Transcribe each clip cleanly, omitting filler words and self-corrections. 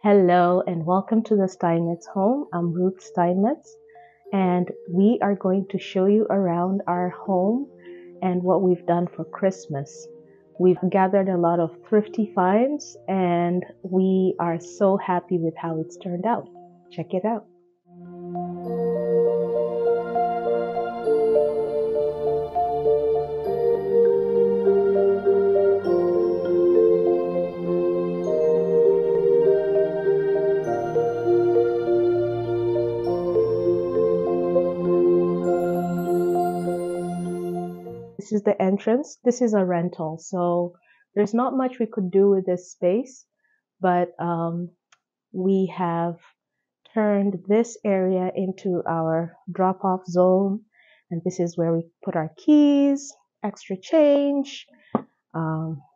Hello and welcome to the Steinmetz home. I'm Ruth Steinmetz and we are going to show you around our home and what we've done for Christmas. We've gathered a lot of thrifty finds and we are so happy with how it's turned out. Check it out. This is the entrance. This is a rental, so there's not much we could do with this space, but we have turned this area into our drop-off zone, and this is where we put our keys, extra change,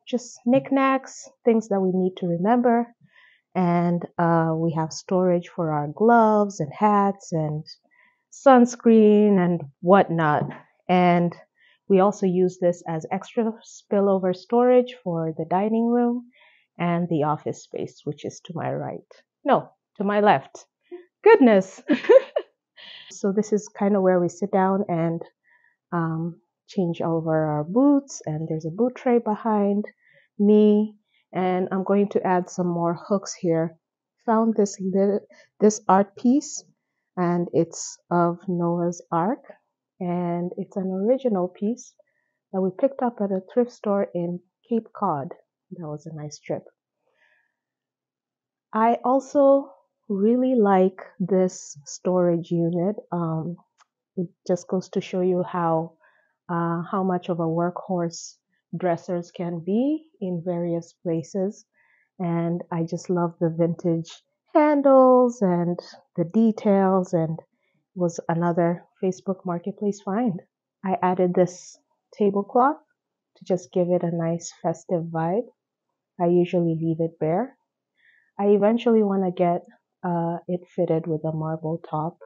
just knickknacks, things that we need to remember. And we have storage for our gloves and hats and sunscreen and whatnot. And we also use this as extra spillover storage for the dining room and the office space, which is to my right. No, to my left. Goodness. So this is kind of where we sit down and change over our boots, and there's a boot tray behind me, and I'm going to add some more hooks here. Found this art piece, and it's of Noah's Ark, and it's an original piece that we picked up at a thrift store in Cape Cod. That was a nice trip. I also really like this storage unit. It just goes to show you how much of a workhorse dressers can be in various places. And I just love the vintage handles and the details, and was another Facebook Marketplace find. I added this tablecloth to just give it a nice festive vibe. I usually leave it bare. I eventually want to get it fitted with a marble top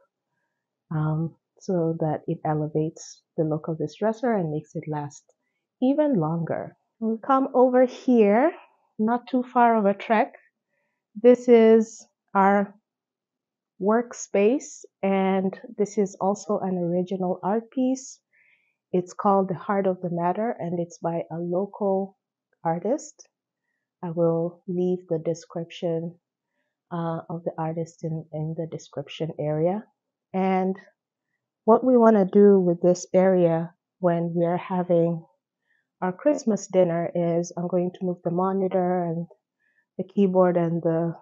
so that it elevates the look of this dresser and makes it last even longer. We'll come over here, not too far of a trek. This is our workspace, and this is also an original art piece. It's called The Heart of the Matter, and it's by a local artist. I will leave the description of the artist in the description area. And what we want to do with this area when we're having our Christmas dinner is I'm going to move the monitor and the keyboard and the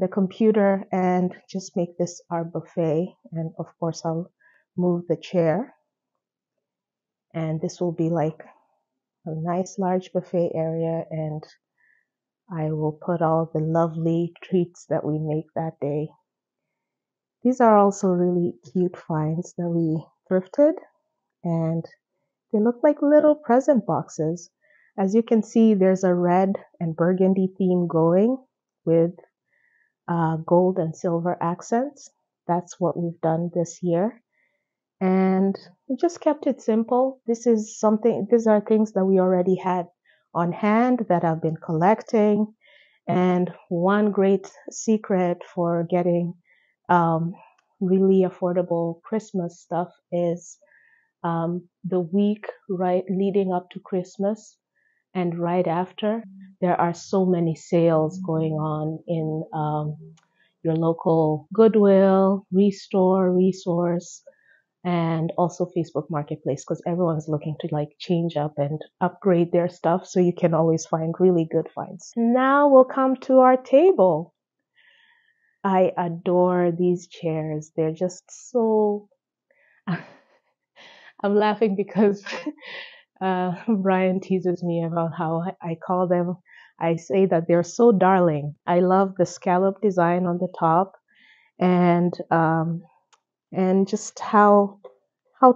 computer and just make this our buffet. And of course, I'll move the chair. And this will be like a nice large buffet area, and I will put all the lovely treats that we make that day. These are also really cute finds that we thrifted, and they look like little present boxes. As you can see, there's a red and burgundy theme going with gold and silver accents. That's what we've done this year. And we just kept it simple. These are things that we already had on hand that I've been collecting. And one great secret for getting really affordable Christmas stuff is the week right leading up to Christmas and right after, there are so many sales going on in your local Goodwill, Restore, Resource, and also Facebook Marketplace, because everyone's looking to like change up and upgrade their stuff, so you can always find really good finds. Now we'll come to our table. I adore these chairs. They're just so I'm laughing because Brian teases me about how I call them. I say that they're so darling. I love the scallop design on the top, and just how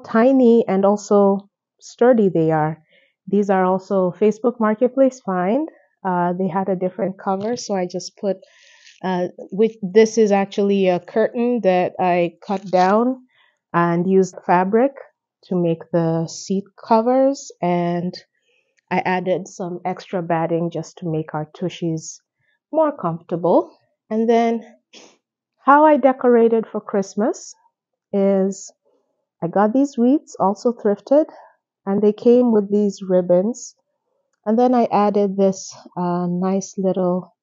tiny and also sturdy they are. These are also Facebook Marketplace find. They had a different cover, so I just put. This is actually a curtain that I cut down and used fabric to make the seat covers, and I added some extra batting just to make our tushies more comfortable. And then how I decorated for Christmas is I got these wreaths, also thrifted, and they came with these ribbons. And then I added this nice little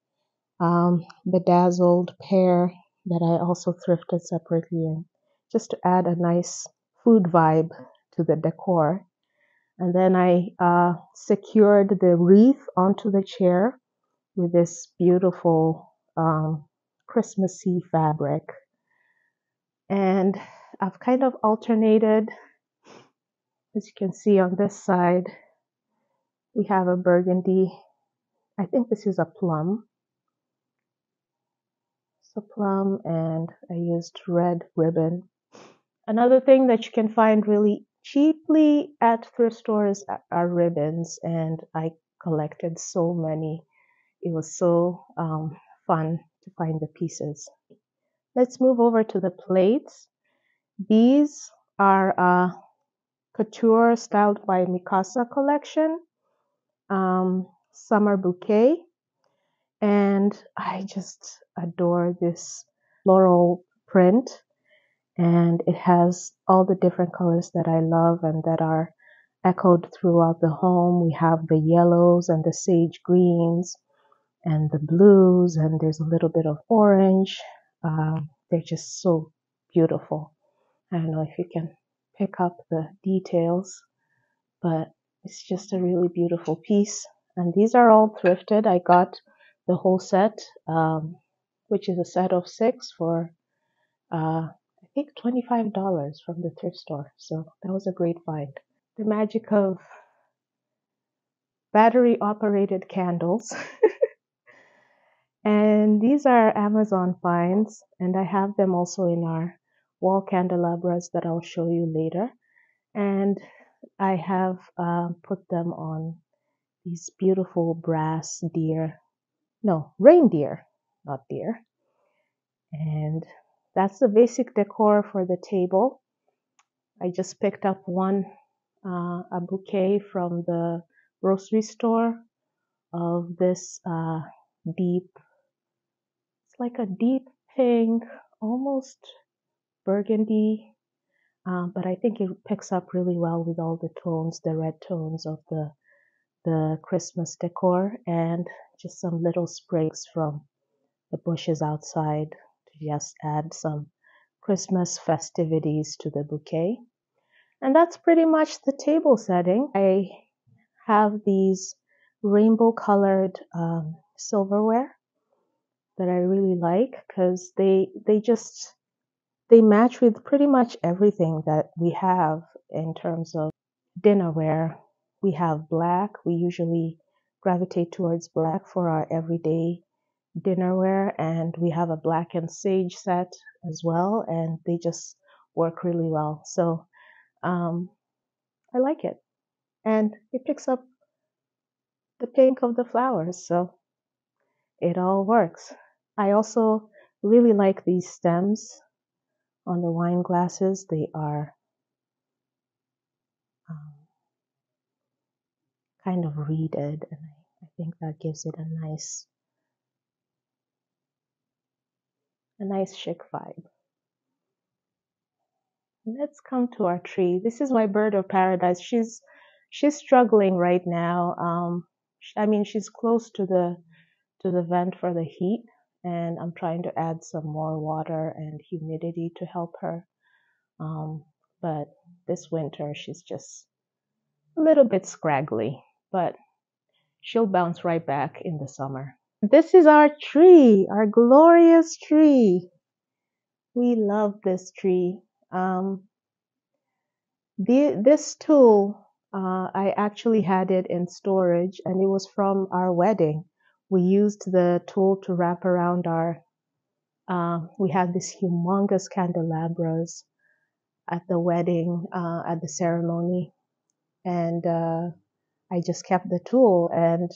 bedazzled pear that I also thrifted separately in, just to add a nice food vibe to the decor. And then I secured the wreath onto the chair with this beautiful Christmassy fabric. And I've kind of alternated, as you can see on this side, we have a burgundy. I think this is a plum. It's a plum, and I used red ribbon. Another thing that you can find really cheaply at thrift stores are ribbons, and I collected so many. It was so fun to find the pieces. Let's move over to the plates. These are couture styled by Mikasa collection, summer bouquet, and I just adore this floral print, and it has all the different colors that I love and that are echoed throughout the home. We have the yellows and the sage greens and the blues, and there's a little bit of orange. They're just so beautiful. I don't know if you can pick up the details, but it's just a really beautiful piece. And these are all thrifted. I got the whole set, which is a set of 6 for I think $25 from the thrift store. So that was a great find. The magic of battery operated candles. And these are Amazon finds, and I have them also in our wall candelabras that I'll show you later. And I have put them on these beautiful brass reindeer, not deer. And that's the basic decor for the table. I just picked up a bouquet from the grocery store of this it's like a deep pink, almost burgundy, but I think it picks up really well with all the tones, the red tones of the Christmas decor, and just some little sprigs from the bushes outside to just add some Christmas festivities to the bouquet. And that's pretty much the table setting. I have these rainbow colored silverware that I really like because they match with pretty much everything that we have in terms of dinnerware. We have black. We usually gravitate towards black for our everyday dinnerware, and we have a black and sage set as well, and they just work really well. So I like it, and it picks up the pink of the flowers, so it all works. I also really like these stems on the wine glasses. They are kind of reeded, and I think that gives it a nice chic vibe. Let's come to our tree. This is my bird of paradise. She's struggling right now. I mean, she's close to the vent for the heat, and I'm trying to add some more water and humidity to help her. But this winter, she's just a little bit scraggly, but she'll bounce right back in the summer. This is our tree, our glorious tree. We love this tree. This tool, I actually had it in storage, and it was from our wedding. We used the tool to wrap around we had these humongous candelabras at the wedding, at the ceremony. And I just kept the tool, and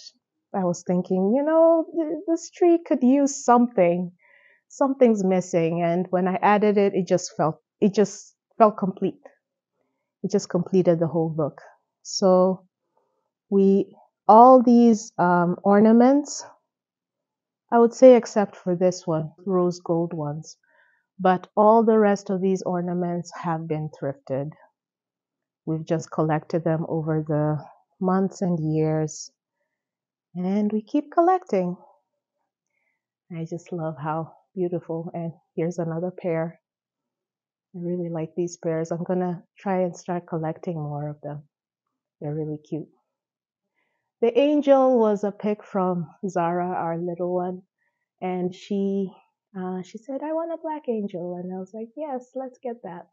I was thinking, this tree could use something. Something's missing. And when I added it, it just felt complete. It just completed the whole look. So all these ornaments I would say except for this one, rose gold ones. But all the rest of these ornaments have been thrifted. We've just collected them over the months and years, and we keep collecting. I just love how beautiful. And here's another pair. I really like these pairs. I'm gonna try and start collecting more of them. They're really cute. The angel was a pic from Zara, our little one, and she said, "I want a black angel," and I was like, "Yes, let's get that."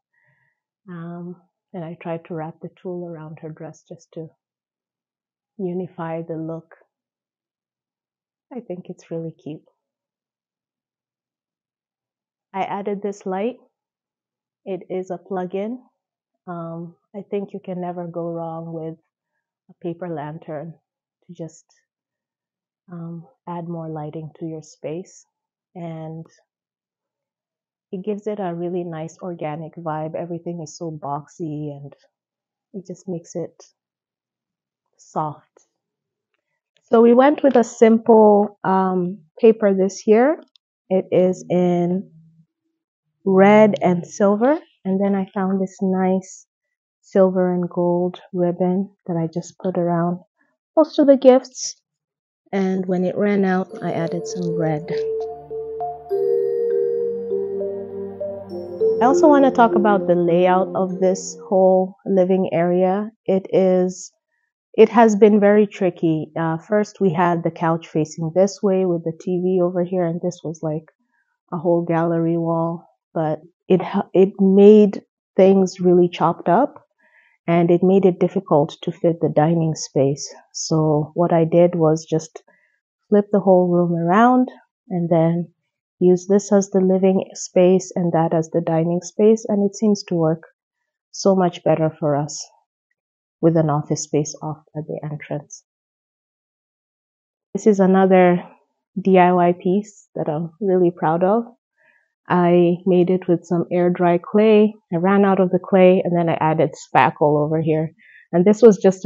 And I tried to wrap the tulle around her dress just to unify the look. I think it's really cute. I added this light. It is a plug-in. I think you can never go wrong with a paper lantern to just add more lighting to your space. And it gives it a really nice organic vibe. Everything is so boxy and it just makes it soft. So we went with a simple paper this year. It is in red and silver. And then I found this nice silver and gold ribbon that I just put around most of the gifts. And when it ran out, I added some red. I also want to talk about the layout of this whole living area. It has been very tricky. First, we had the couch facing this way with the TV over here, and this was like a whole gallery wall. But it made things really chopped up, and it made it difficult to fit the dining space. So what I did was just flip the whole room around and then use this as the living space and that as the dining space, and it seems to work so much better for us with an office space off at the entrance. This is another DIY piece that I'm really proud of. I made it with some air dry clay. I ran out of the clay and then I added spackle over here. And this was just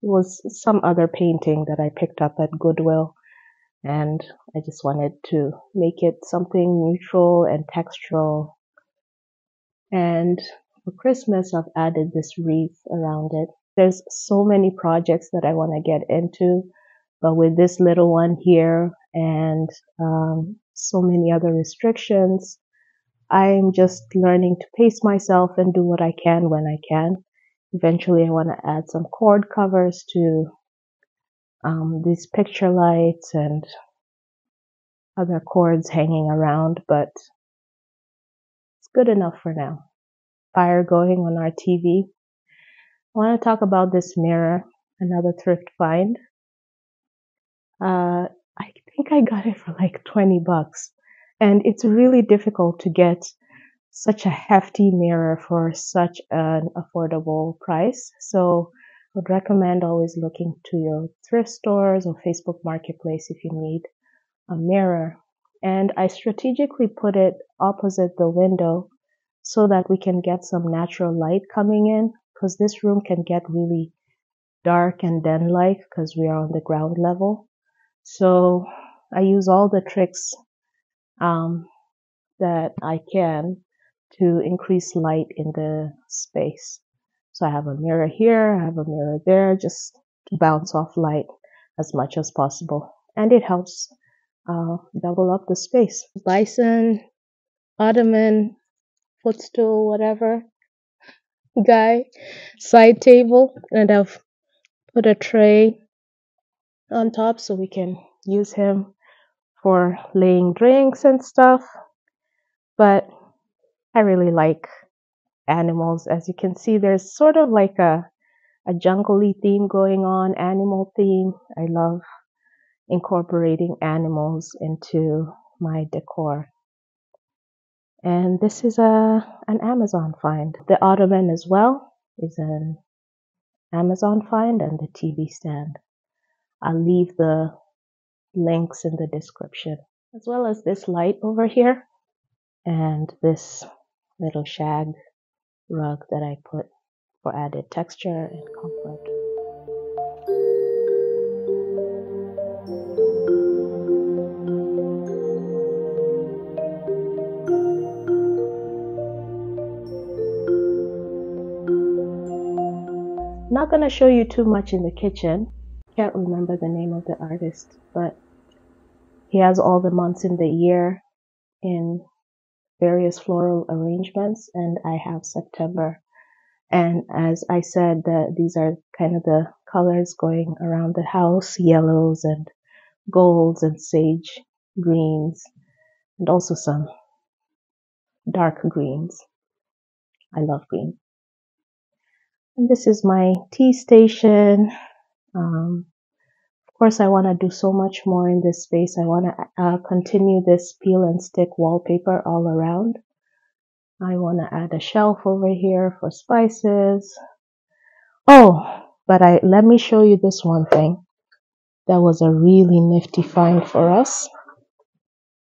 was some other painting that I picked up at Goodwill. And I just wanted to make it something neutral and textural. And for Christmas, I've added this wreath around it. There's so many projects that I want to get into, but with this little one here and so many other restrictions, I'm just learning to pace myself and do what I can when I can. Eventually, I want to add some cord covers to these picture lights and other cords hanging around, but it's good enough for now. Fire going on our TV. I want to talk about this mirror, another thrift find. I think I got it for like 20 bucks. And it's really difficult to get such a hefty mirror for such an affordable price. So I would recommend always looking to your thrift stores or Facebook Marketplace if you need a mirror. And I strategically put it opposite the window so that we can get some natural light coming in, because this room can get really dark and den-like because we are on the ground level. So I use all the tricks that I can to increase light in the space. So I have a mirror here, I have a mirror there, just to bounce off light as much as possible. And it helps double up the space. Bison, ottoman, footstool, whatever, guy, side table, and I've put a tray on top so we can use him for laying drinks and stuff. But I really like animals. As you can see, there's sort of like a jungly theme going on, animal theme. I love incorporating animals into my decor. And this is an Amazon find. The ottoman as well is an Amazon find, and the TV stand. I'll leave the links in the description, as well as this light over here and this little shag rug that I put for added texture and comfort. not going to show you too much in the kitchen. Can't remember the name of the artist, but he has all the months in the year in various floral arrangements, and I have September. And as I said, these are kind of the colors going around the house, yellows and golds and sage greens, and also some dark greens. I love green. And this is my tea station. Of course, I want to do so much more in this space. I want to continue this peel and stick wallpaper all around. I want to add a shelf over here for spices. Oh, but let me show you this one thing. That was a really nifty find for us.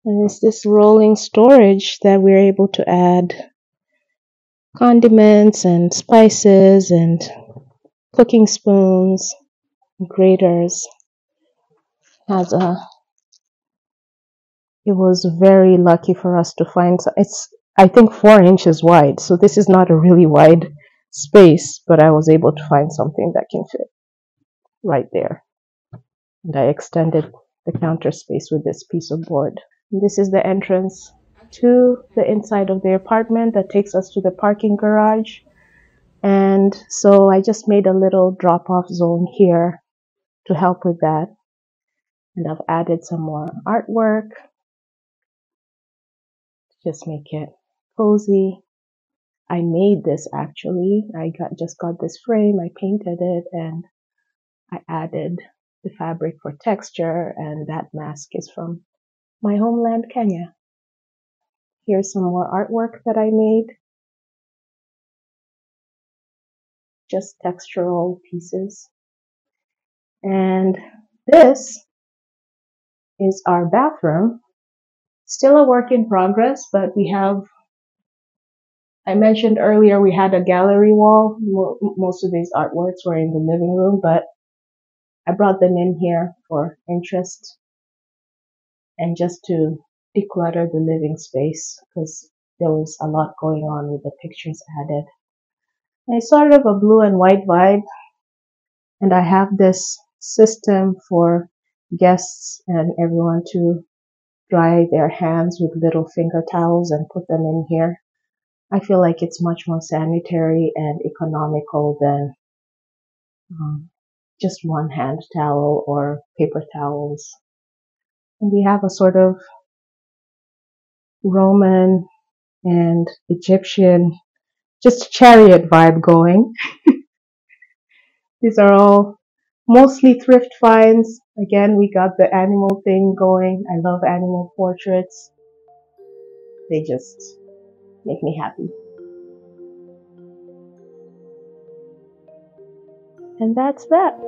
And it's this rolling storage that we're able to add condiments and spices and cooking spoons, graters. It was very lucky for us to find. It's, I think, 4 inches wide. So this is not a really wide space, but I was able to find something that can fit right there. And I extended the counter space with this piece of board. And this is the entrance to the inside of the apartment that takes us to the parking garage. And so I just made a little drop-off zone here to help with that. And I've added some more artwork to just make it cozy. I made this actually. I just got this frame, I painted it, and I added the fabric for texture, and that mask is from my homeland, Kenya. Here's some more artwork that I made. Just textural pieces. And this is our bathroom. Still a work in progress, but we have, I mentioned earlier, we had a gallery wall. Most of these artworks were in the living room, but I brought them in here for interest and just to declutter the living space because there was a lot going on with the pictures added. And it's sort of a blue and white vibe, and I have this system for guests and everyone to dry their hands with little finger towels and put them in here. I feel like it's much more sanitary and economical than just one hand towel or paper towels. And we have a sort of Roman and Egyptian, just chariot vibe going. These are all mostly thrift finds. Again, we got the animal thing going. I love animal portraits. They just make me happy. And that's that.